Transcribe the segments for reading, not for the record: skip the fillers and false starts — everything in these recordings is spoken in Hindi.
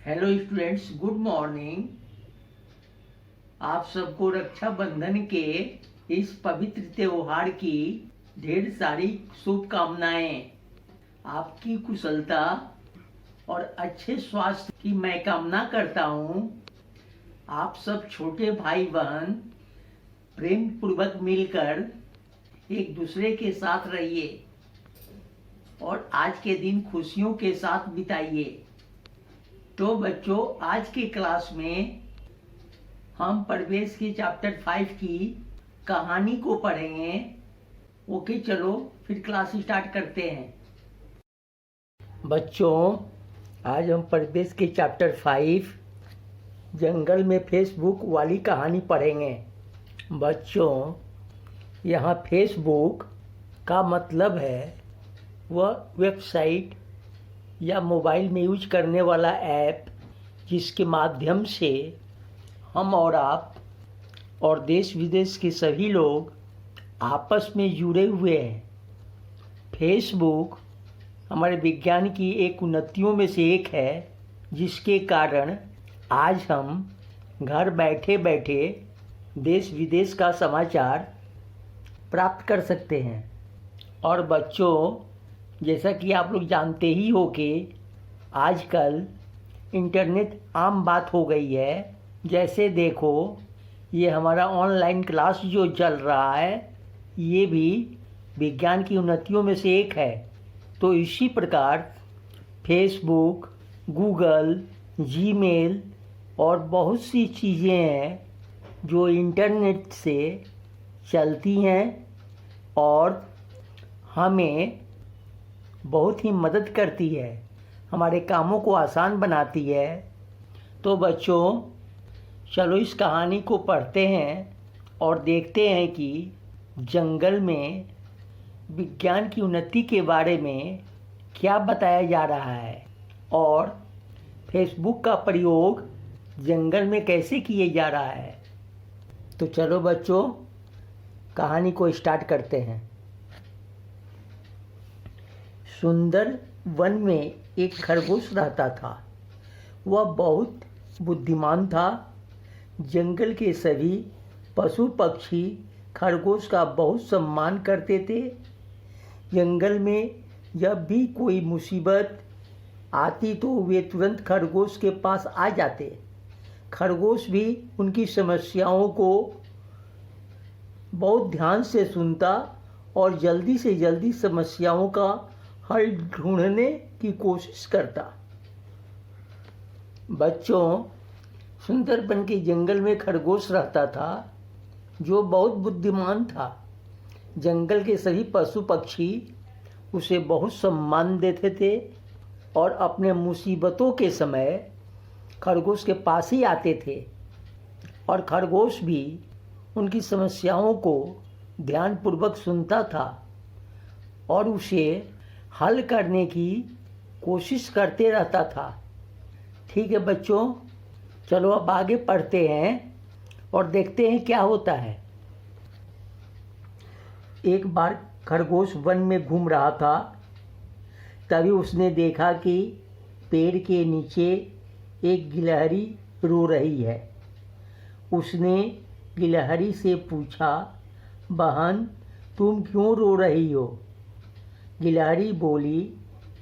Hello students, good morning. आप सबको रक्षाबंधन के इस पवित्र त्योहार की ढेर सारी शुभकामनाएं। आपकी कुशलता और अच्छे स्वास्थ्य की मैं कामना करता हूं। आप सब छोटे भाई बहन प्रेम पूर्वक मिलकर एक दूसरे के साथ रहिए और आज के दिन खुशियों के साथ बिताइए। तो बच्चों, आज के क्लास में हम प्रवेश के चैप्टर 5 की कहानी को पढ़ेंगे। ओके, चलो फिर क्लास स्टार्ट करते हैं। बच्चों, आज हम प्रवेश के चैप्टर 5 जंगल में फेसबुक वाली कहानी पढ़ेंगे। बच्चों, यहाँ फेसबुक का मतलब है वह वेबसाइट या मोबाइल में यूज करने वाला ऐप जिसके माध्यम से हम और आप और देश विदेश के सभी लोग आपस में जुड़े हुए हैं। फेसबुक हमारे विज्ञान की एक उन्नतियों में से एक है, जिसके कारण आज हम घर बैठे बैठे देश विदेश का समाचार प्राप्त कर सकते हैं। और बच्चों, जैसा कि आप लोग जानते ही हो कि आजकल इंटरनेट आम बात हो गई है। जैसे देखो, ये हमारा ऑनलाइन क्लास जो चल रहा है, ये भी विज्ञान की उन्नतियों में से एक है। तो इसी प्रकार फेसबुक, गूगल, जीमेल और बहुत सी चीज़ें हैं जो इंटरनेट से चलती हैं और हमें बहुत ही मदद करती है, हमारे कामों को आसान बनाती है। तो बच्चों, चलो इस कहानी को पढ़ते हैं और देखते हैं कि जंगल में विज्ञान की उन्नति के बारे में क्या बताया जा रहा है और फेसबुक का प्रयोग जंगल में कैसे किए जा रहा है। तो चलो बच्चों, कहानी को स्टार्ट करते हैं। सुंदर वन में एक खरगोश रहता था। वह बहुत बुद्धिमान था। जंगल के सभी पशु पक्षी खरगोश का बहुत सम्मान करते थे। जंगल में जब भी कोई मुसीबत आती तो वे तुरंत खरगोश के पास आ जाते। खरगोश भी उनकी समस्याओं को बहुत ध्यान से सुनता और जल्दी से जल्दी समस्याओं का हल ढूंढने की कोशिश करता। बच्चों, सुंदरबन के जंगल में खरगोश रहता था जो बहुत बुद्धिमान था। जंगल के सभी पशु पक्षी उसे बहुत सम्मान देते थे और अपने मुसीबतों के समय खरगोश के पास ही आते थे। और खरगोश भी उनकी समस्याओं को ध्यानपूर्वक सुनता था और उसे हल करने की कोशिश करते रहता था। ठीक है बच्चों, चलो अब आगे पढ़ते हैं और देखते हैं क्या होता है। एक बार खरगोश वन में घूम रहा था। तभी उसने देखा कि पेड़ के नीचे एक गिलहरी रो रही है। उसने गिलहरी से पूछा, बहन, तुम क्यों रो रही हो? गिलहरी बोली,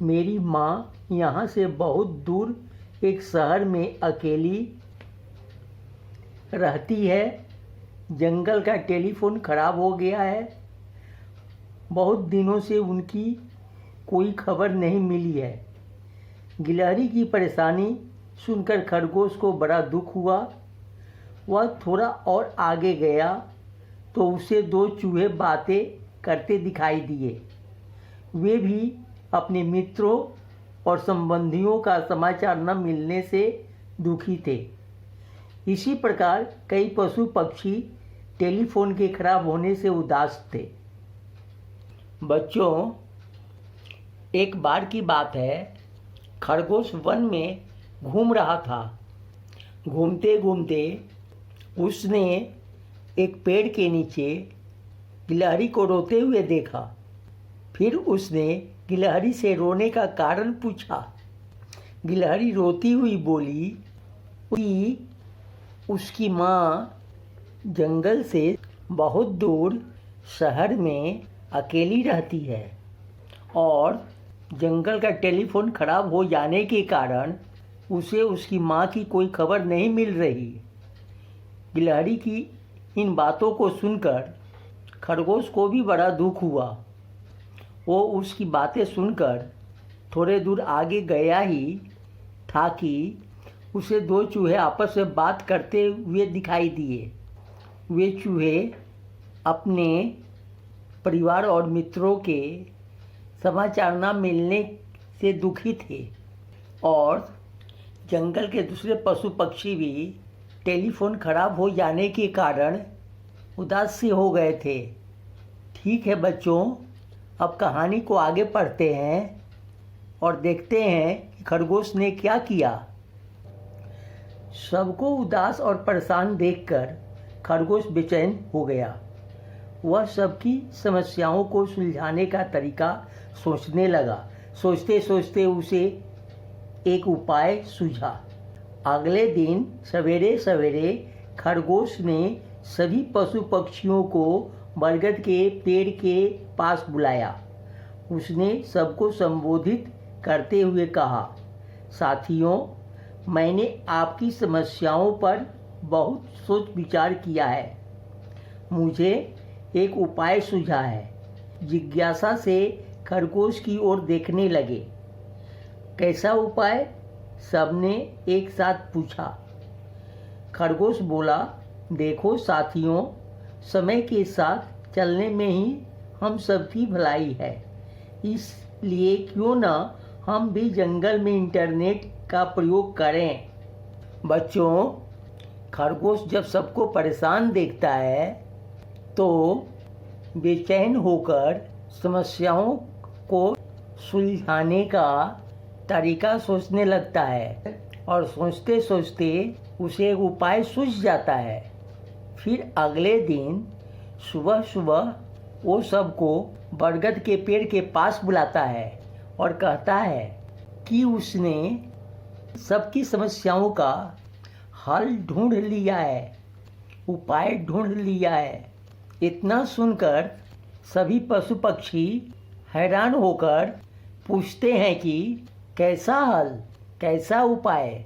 मेरी माँ यहाँ से बहुत दूर एक शहर में अकेली रहती है। जंगल का टेलीफोन खराब हो गया है। बहुत दिनों से उनकी कोई खबर नहीं मिली है। गिलहरी की परेशानी सुनकर खरगोश को बड़ा दुख हुआ। वह थोड़ा और आगे गया तो उसे दो चूहे बातें करते दिखाई दिए। वे भी अपने मित्रों और संबंधियों का समाचार न मिलने से दुखी थे। इसी प्रकार कई पशु पक्षी टेलीफोन के खराब होने से उदास थे। बच्चों, एक बार की बात है, खरगोश वन में घूम रहा था। घूमते घूमते उसने एक पेड़ के नीचे गिलहरी को रोते हुए देखा। फिर उसने गिलहरी से रोने का कारण पूछा। गिलहरी रोती हुई बोली कि उसकी माँ जंगल से बहुत दूर शहर में अकेली रहती है और जंगल का टेलीफोन खराब हो जाने के कारण उसे उसकी माँ की कोई खबर नहीं मिल रही। गिलहरी की इन बातों को सुनकर खरगोश को भी बड़ा दुख हुआ। वो उसकी बातें सुनकर थोड़े दूर आगे गया ही था कि उसे दो चूहे आपस में बात करते हुए दिखाई दिए। वे चूहे अपने परिवार और मित्रों के समाचार न मिलने से दुखी थे और जंगल के दूसरे पशु पक्षी भी टेलीफोन खराब हो जाने के कारण उदास से हो गए थे। ठीक है बच्चों, अब कहानी को आगे पढ़ते हैं और देखते हैं कि खरगोश ने क्या किया। सबको उदास और परेशान देखकर खरगोश बेचैन हो गया। वह सबकी समस्याओं को सुलझाने का तरीका सोचने लगा। सोचते सोचते उसे एक उपाय सूझा। अगले दिन सवेरे सवेरे खरगोश ने सभी पशु पक्षियों को बरगद के पेड़ के पास बुलाया। उसने सबको संबोधित करते हुए कहा, साथियों, मैंने आपकी समस्याओं पर बहुत सोच विचार किया है। मुझे एक उपाय सूझा है। जिज्ञासा से खरगोश की ओर देखने लगे। कैसा उपाय? सबने एक साथ पूछा। खरगोश बोला, देखो साथियों, समय के साथ चलने में ही हम सबकी भलाई है। इसलिए क्यों ना हम भी जंगल में इंटरनेट का प्रयोग करें। बच्चों, खरगोश जब सबको परेशान देखता है तो बेचैन होकर समस्याओं को सुलझाने का तरीका सोचने लगता है और सोचते सोचते उसे एक उपाय सूझ जाता है। फिर अगले दिन सुबह सुबह वो सबको बरगद के पेड़ के पास बुलाता है और कहता है कि उसने सबकी समस्याओं का हल ढूंढ लिया है, उपाय ढूंढ लिया है। इतना सुनकर सभी पशु पक्षी हैरान होकर पूछते हैं कि कैसा हल, कैसा उपाय।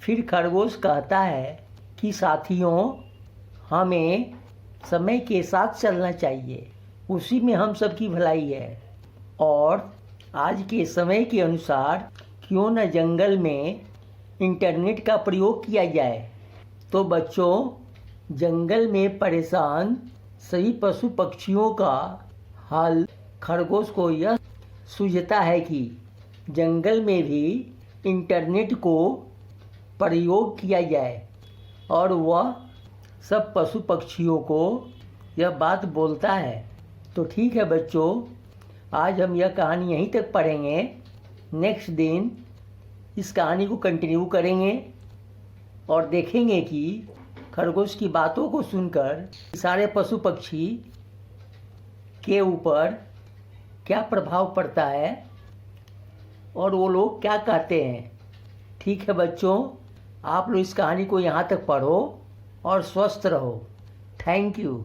फिर खरगोश कहता है कि साथियों, हमें समय के साथ चलना चाहिए, उसी में हम सबकी भलाई है। और आज के समय के अनुसार क्यों न जंगल में इंटरनेट का प्रयोग किया जाए। तो बच्चों, जंगल में परेशान सभी पशु पक्षियों का हल खरगोश को यह सूझता है कि जंगल में भी इंटरनेट को प्रयोग किया जाए। और वह सब पशु पक्षियों को यह बात बोलता है। तो ठीक है बच्चों, आज हम यह कहानी यहीं तक पढ़ेंगे। नेक्स्ट दिन इस कहानी को कंटिन्यू करेंगे और देखेंगे कि खरगोश की बातों को सुनकर सारे पशु पक्षी के ऊपर क्या प्रभाव पड़ता है और वो लोग क्या कहते हैं। ठीक है बच्चों, आप लोग इस कहानी को यहाँ तक पढ़ो और स्वस्थ रहो। Thank you.